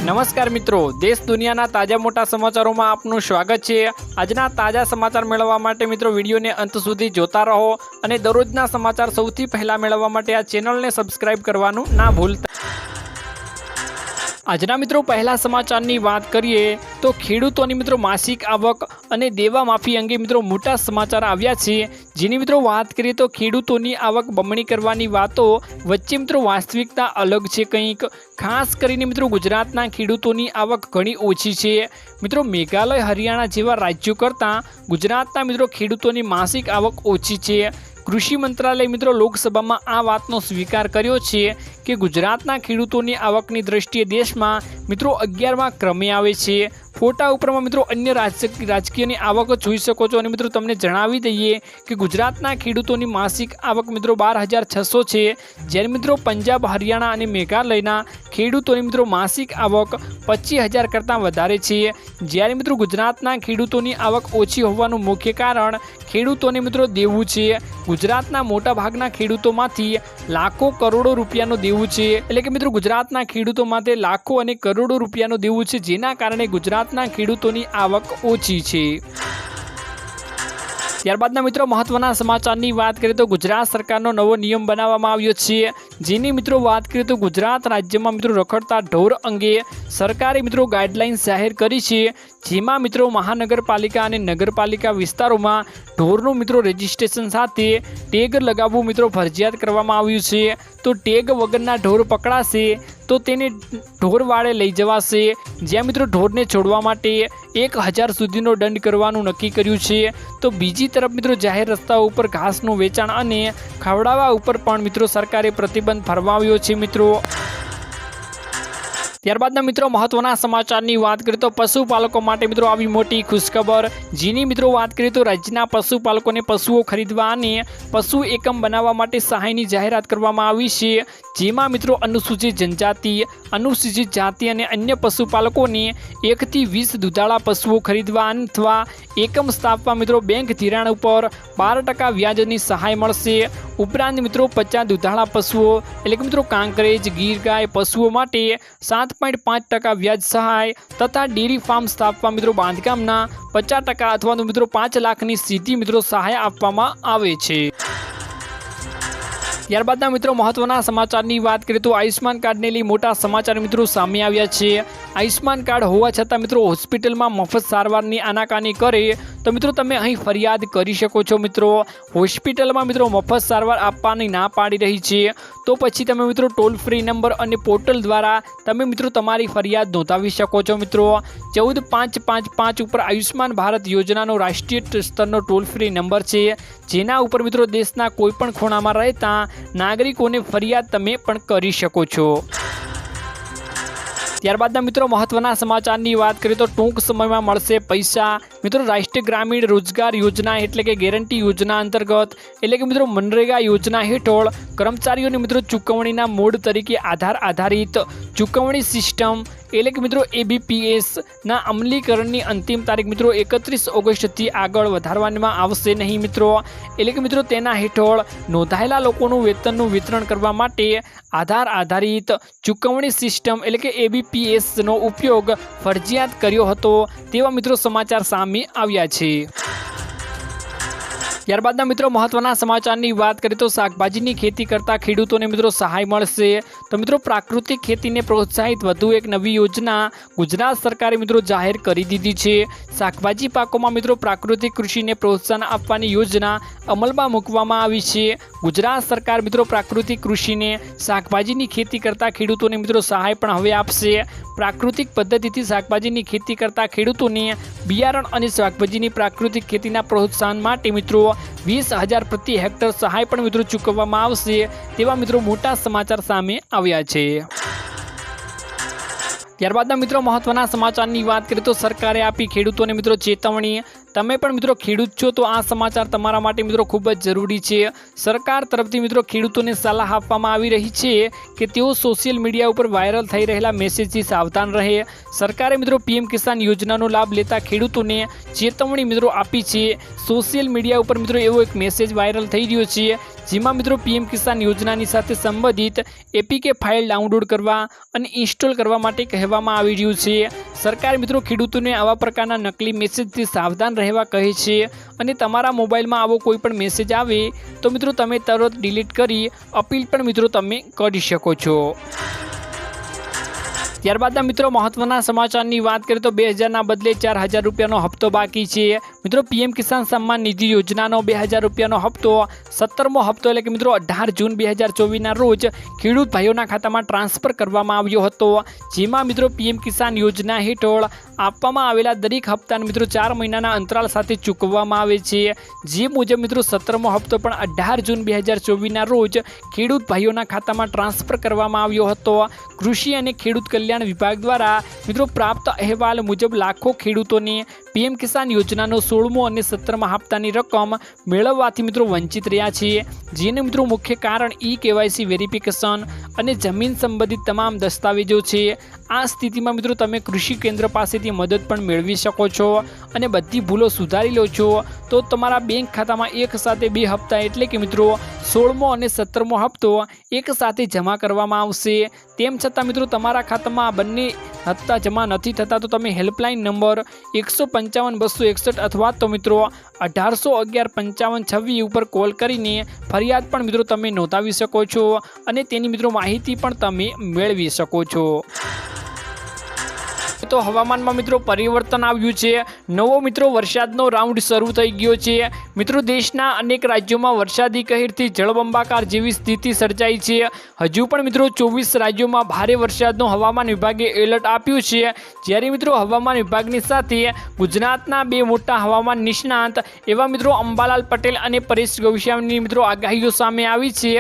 નમસ્કાર મિત્રો, દેશ દુનિયાના તાજા મોટા સમાચારોમાં આપનું સ્વાગત છે। આજના તાજા સમાચાર મેળવવા માટે મિત્રો વિડીયોને અંત સુધી જોતા રહો અને દરરોજના સમાચાર સૌથી પહેલા મેળવવા માટે આ ચેનલને સબસ્ક્રાઇબ કરવાનું ના ભૂલતા। આજના મિત્રો પહેલા સમાચારની વાત કરીએ તો ખેડૂતોની મિત્રો માસિક આવક અને દેવા માફી અંગે મિત્રો મોટા સમાચાર આવ્યા છે। જેની મિત્રો વાત કરીએ તો ખેડૂતોની આવક બમણી કરવાની વાતો વચ્ચે મિત્રો વાસ્તવિકતા અલગ છે કંઈક। ખાસ કરીને મિત્રો ગુજરાતના ખેડૂતોની આવક ઘણી ઓછી છે। મિત્રો મેઘાલય હરિયાણા જેવા રાજ્યો કરતાં ગુજરાતના મિત્રો ખેડૂતોની માસિક આવક ઓછી છે। કૃષિ મંત્રાલય મિત્રો લોકસભામાં આ વાતનો સ્વીકાર કર્યો છે કે ગુજરાતના ખેડૂતોની આવકની દ્રષ્ટિએ દેશમાં મિત્રો 11મા ક્રમે આવે છે। ફોટા ઉપરમાં મિત્રો અન્ય રાજકીયની આવક જોઈ શકો છો અને મિત્રો તમને જણાવી દઈએ કે ગુજરાતના ખેડૂતોની માસિક આવક મિત્રો 12,600 છે, જ્યારે મિત્રો પંજાબ, હરિયાણા અને મેઘાલયના ખેડૂતોની મિત્રો માસિક આવક 25,000 કરતાં વધારે છે। જ્યારે મિત્રો ગુજરાતના ખેડૂતોની આવક ઓછી હોવાનું મુખ્ય કારણ ખેડૂતોને મિત્રો દેવું છે। ગુજરાતના મોટા ભાગના ખેડૂતોમાંથી લાખો કરોડો રૂપિયાનું દેવું છે, એટલે કે મિત્રો ગુજરાતના ખેડૂતો માટે લાખો અને કરોડો રૂપિયાનું દેવું છે, જેના કારણે ગુજરાતના ખેડૂતોની આવક ઓછી છે। ત્યારબાદના મિત્રો મહત્વના સમાચારની વાત કરીએ તો ગુજરાત સરકારનો નવો નિયમ બનાવવામાં આવ્યો છે। જેની મિત્રો વાત કરીએ તો ગુજરાત રાજ્યમાં મિત્રો રખડતા ઢોર અંગે સરકારે મિત્રો ગાઈડલાઇન્સ જાહેર કરી છે। જેમાં મિત્રો મહાનગરપાલિકા અને નગરપાલિકા વિસ્તારોમાં ઢોરનું મિત્રો રજિસ્ટ્રેશન સાથે ટેગ લગાવવું મિત્રો ફરજિયાત કરવામાં આવ્યું છે। તો ટેગ વગરના ઢોર પકડાશે તો તેને ઢોરવાડે લઈ જવાશે, જ્યાં મિત્રો ઢોરને છોડવા માટે 1,000 સુધીનો દંડ કરવાનું નક્કી કર્યું છે। તો બીજી તરફ મિત્રો જાહેર રસ્તાઓ ઉપર ઘાસનું વેચાણ અને ખવડાવવા ઉપર પણ મિત્રો સરકારે પ્રતિબંધ ફરમાવ્યો છે મિત્રો। ત્યારબાદના મિત્રો મહત્વના સમાચારની વાત કરીએ તો પશુપાલકો માટે મિત્રો આવી મોટી ખુશખબર। જેની મિત્રો વાત કરીએ તો રાજ્યના પશુપાલકોને પશુઓ ખરીદવા અને પશુ એકમ બનાવવા માટે સહાયની જાહેરાત કરવામાં આવી છે। જેમાં મિત્રો અનુસૂચિત જનજાતિ, અનુસૂચિત જાતિ અને અન્ય પશુપાલકોને 1 થી 20 દુધાળા પશુઓ ખરીદવા અથવા એકમ સ્થાપવા મિત્રો બેંક ધિરાણ ઉપર 12% વ્યાજની સહાય મળશે। ઉપરાંત મિત્રો 50 દુધાળા પશુઓ એટલે કે મિત્રો કાંકરેજ, ગીર ગાય પશુઓ માટે 7.5% વ્યાજ સહાય તથા ડેરી ફાર્મ સ્થાપવા મિત્રો બાંધકામના 50% અથવા તો મિત્રો 5 લાખની સીધી મિત્રો સહાય આપવામાં આવે છે। ત્યારબાદના મિત્રો મહત્વના સમાચારની વાત કરીએ તો આયુષ્માન કાર્ડને લઈ મોટા સમાચાર મિત્રો સામે આવ્યા છે। આયુષ્માન કાર્ડ હોવા છતાં મિત્રો હોસ્પિટલમાં મફત સારવારની આનાકાની કરે તો મિત્રો તમે અહીં ફરિયાદ કરી શકો છો। મિત્રો હોસ્પિટલમાં મિત્રો મફત સારવાર આપવાની ના પાડી રહી છે, તો પછી તમે મિત્રો ટોલ ફ્રી નંબર અને પોર્ટલ દ્વારા તમે મિત્રો તમારી ફરિયાદ નોંધાવી શકો છો। મિત્રો 14555 ઉપર આયુષ્માન ભારત યોજનાનો રાષ્ટ્રીય સ્તરનો ટોલ ફ્રી નંબર છે, જેના ઉપર મિત્રો દેશના કોઈપણ ખૂણામાં રહેતા નાગરિકોને ફરિયાદ તમે પણ કરી શકો છો। ત્યારબાદના મિત્રો મહત્વના સમાચારની વાત કરીએ તો ટૂંક સમયમાં મળશે પૈસા। મિત્રો રાષ્ટ્રીય ગ્રામીણ રોજગાર યોજના એટલે કે ગેરંટી યોજના અંતર્ગત એટલે કે મિત્રો મનરેગા યોજના હેઠળ કર્મચારીઓને મિત્રો ચૂકવણીના મોડ તરીકે આધાર આધારિત ચૂકવણી સિસ્ટમ એટલે કે મિત્રો ABPS ના અમલીકરણની અંતિમ તારીખ મિત્રો 31 ઓગસ્ટથી આગળ વધારવામાં આવશે નહીં મિત્રો। એટલે કે મિત્રો તેના હેઠળ નોંધાયેલા લોકોનું વેતનનું વિતરણ કરવા માટે આધાર આધારિત ચૂકવણી સિસ્ટમ એટલે કે ABPSનો ઉપયોગ ફરજિયાત કર્યો હતો તેવા મિત્રો સમાચાર સામે આવ્યા છે। ત્યારબાદના મિત્રો મહત્વના સમાચારની વાત કરીએ તો શાકભાજીની ખેતી કરતા ખેડૂતોને મિત્રો સહાય મળશે। તો મિત્રો પ્રાકૃતિક ખેતીને પ્રોત્સાહિત વધુ એક નવી યોજના ગુજરાત સરકારે મિત્રો જાહેર કરી દીધી છે। શાકભાજી પાકોમાં મિત્રો પ્રાકૃતિક કૃષિને પ્રોત્સાહન આપવાની યોજના અમલમાં મૂકવામાં આવી છે। ગુજરાત સરકાર મિત્રો પ્રાકૃતિક કૃષિને શાકભાજીની ખેતી કરતા ખેડૂતોને મિત્રો સહાય પણ હવે આપશે। પ્રાકૃતિક પદ્ધતિથી શાકભાજીની ખેતી કરતા ખેડૂતોને બિયારણ અને શાકભાજીની પ્રાકૃતિક ખેતીના પ્રોત્સાહન માટે મિત્રો 20,000 પ્રતિ હેક્ટર સહાય પણ મિત્રો ચૂકવવામાં આવશે તેવા મિત્રો મોટા સમાચાર સામે આવ્યા છે। ત્યારબાદના મિત્રો મહત્વના સમાચારની વાત કરીએ તો સરકારે આપી ખેડૂતોને મિત્રો ચેતવણી। તમે પણ મિત્રો ખેડૂત છો તો આ સમાચાર તમારા માટે મિત્રો ખૂબ જ જરૂરી છે। સરકાર તરફથી મિત્રો ખેડૂતોને સલાહ આપવામાં આવી રહી છે કે તેઓ સોશિયલ મીડિયા ઉપર વાયરલ થઈ રહેલા મેસેજથી સાવધાન રહે। સરકારે મિત્રો પીએમ કિસાન યોજનાનો લાભ લેતા ખેડૂતોને ચેતવણી મિત્રો આપી છે। સોશિયલ મીડિયા ઉપર મિત્રો એવો એક મેસેજ વાયરલ થઈ રહ્યો છે જેમાં મિત્રો પીએમ કિસાન યોજનાની સાથે સંબંધિત એપીકે ફાઇલ ડાઉનલોડ કરવા અને ઇન્સ્ટોલ કરવા માટે કહેવામાં આવી રહ્યું છે। સરકાર મિત્રો ખેડૂતોને આવા પ્રકારના નકલી મેસેજથી સાવધાન રહેવા કહે છે અને તમારા મોબાઈલમાં આવો કોઈ પણ મેસેજ આવે તો મિત્રો તમે તરત ડિલીટ કરી અપીલ પણ મિત્રો તમે કરી શકો છો। ત્યારબાદના મિત્રો મહત્વના સમાચારની વાત કરીએ તો 2000ના બદલે 4000 રૂપિયાનો હપ્તો બાકી છે। મિત્રો પીએમ કિસાન સન્માન નિધિ યોજનાનો 2000 રૂપિયાનો હપ્તો 17મો હપ્તો એટલે કે મિત્રો 18 જૂન 2024ના રોજ ખેડૂત ભાઈઓના ખાતામાં ટ્રાન્સફર કરવામાં આવ્યો હતો। જેમાં મિત્રો પીએમ કિસાન યોજના હેઠળ આપવામાં આવેલા દરેક હપ્તાને મિત્રો 4 મહિનાના અંતરાલ સાથે ચૂકવવામાં આવે છે। જે મુજબ મિત્રો 17મો હપ્તો પણ 18 જૂન 2024ના રોજ ખેડૂત ભાઈઓના ખાતામાં ટ્રાન્સફર કરવામાં આવ્યો હતો। કૃષિ અને ખેડૂત કલ્યાણ વિભાગ દ્વારા મિત્રો પ્રાપ્ત અહેવાલ મુજબ લાખો ખેડૂતોને પીએમ કિસાન યોજનાનો 16મો અને 17મા હપ્તાની રકમ મેળવવાથી મિત્રો વંચિત રહ્યા છે। જેનું મિત્રો મુખ્ય કારણ કેવાયસી વેરિફિકેશન અને જમીન સંબંધિત તમામ દસ્તાવેજો છે। આ સ્થિતિમાં મિત્રો તમે કૃષિ કેન્દ્ર પાસેથી મદદ પણ મેળવી શકો છો અને બધી ભૂલો સુધારી લો છો તો તમારા બેંક ખાતામાં એક સાથે 2 હપ્તા એટલે કે મિત્રો 16મો અને 17મો હપ્તો એક સાથે જમા કરવામાં આવશે। તેમ છતાં મિત્રો તમારા ખાતામાં બંને હપ્તા જમા નથી થતા તો તમે હેલ્પલાઇન નંબર 155 261 અથવા તો મિત્રો 1811 55 56 ઉપર કોલ કરીને ફરિયાદ પણ મિત્રો તમે નોંધાવી શકો છો અને તેની મિત્રો માહિતી પણ તમે મેળવી શકો છો। તો હવામાનમાં મિત્રો પરિવર્તન આવ્યું છે। નવો મિત્રો વરસાદનો રાઉન્ડ શરૂ થઈ ગયો છે। મિત્રો દેશના અનેક રાજ્યોમાં વરસાદી કહેરથી જળબંબાકાર જેવી સ્થિતિ સર્જાઈ છે। હજુ પણ મિત્રો 24 રાજ્યોમાં ભારે વરસાદનો હવામાન વિભાગે એલર્ટ આપ્યું છે। જ્યારે મિત્રો હવામાન વિભાગની સાથે ગુજરાતના 2 મોટા હવામાન નિષ્ણાત એવા મિત્રો અંબાલાલ પટેલ અને પરેશ ગોસ્વામીની મિત્રો આગાહીઓ સામે આવી છે।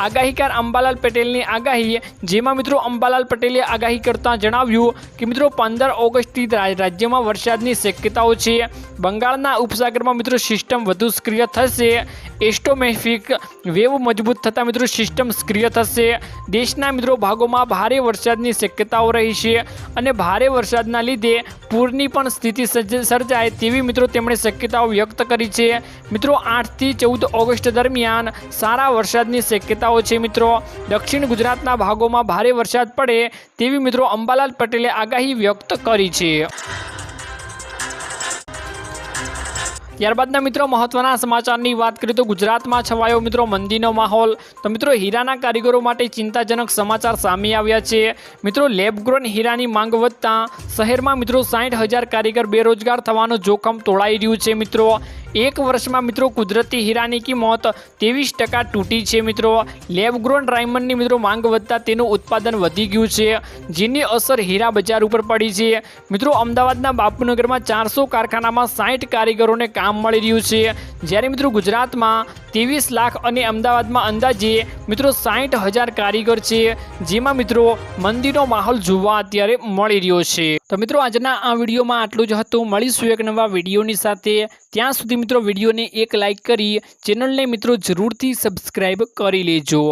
આગાહીકાર અંબાલાલ પટેલની આગાહી, જેમાં મિત્રો અંબાલાલ પટેલે આગાહી કરતા જણાવ્યું કે મિત્રો 15 ઓગસ્ટથી રાજ્યમાં વરસાદની શક્યતાઓ છે। બંગાળના ઉપસાગરમાં મિત્રો સિસ્ટમ વધુ સક્રિય થશે। એસ્ટોમેફિક વેવ મજબૂત થતાં મિત્રો સિસ્ટમ સક્રિય થશે। દેશના મિત્રો ભાગોમાં ભારે વરસાદની શક્યતાઓ રહી છે અને ભારે વરસાદના લીધે પૂરની પણ સ્થિતિ સર્જાય તેવી મિત્રો તેમણે શક્યતાઓ વ્યક્ત કરી છે। મિત્રો 8 થી 14 ઓગસ્ટ દરમિયાન સારા વરસાદની શક્યતાઓ છે। મિત્રો દક્ષિણ ગુજરાતના ભાગોમાં ભારે વરસાદ પડે તેવી મિત્રો અંબાલાલ પટેલે આગાહી વ્યક્ત કરી છે। ત્યારબાદના મિત્રો મહત્વના સમાચારની વાત કરીએ તો ગુજરાતમાં છવાયો મિત્રો મંદીનો માહોલ। તો મિત્રો હીરાના કારીગરો માટે ચિંતાજનક સમાચાર સામે આવ્યા છે। મિત્રો લેબગ્રોન હીરાની માંગ વધતા શહેરમાં મિત્રો 60,000 કારીગર બેરોજગાર થવાનું જોખમ તોળાઈ રહ્યું છે। મિત્રો એક વર્ષમાં મિત્રો કુદરતી હીરાની કિંમત 23% તૂટી છે। મિત્રો લેબગ્રોન ડાયમંડની મિત્રો માંગ વધતા તેનું ઉત્પાદન વધી ગયું છે, જેની અસર હીરા બજાર ઉપર પડી છે। મિત્રો અમદાવાદના બાપુનગરમાં 400 કારખાનામાં 60 કારીગરોને કામ મળી રહ્યું છે, જ્યારે મિત્રો ગુજરાતમાં 23 લાખ અને અમદાવાદમાં અંદાજે મિત્રો 60,000 કારીગર છે, જેમાં મિત્રો મંદીનો માહોલ જોવા અત્યારે મળી રહ્યો છે। તો મિત્રો આજના આ વિડીયોમાં આટલું જ હતું। મળીશું એક નવા વિડીયોની સાથે। ત્યાં સુધી મિત્રો વિડીયોને એક લાઇક કરી ચેનલને મિત્રો જરૂરથી સબસ્ક્રાઇબ કરી લેજો।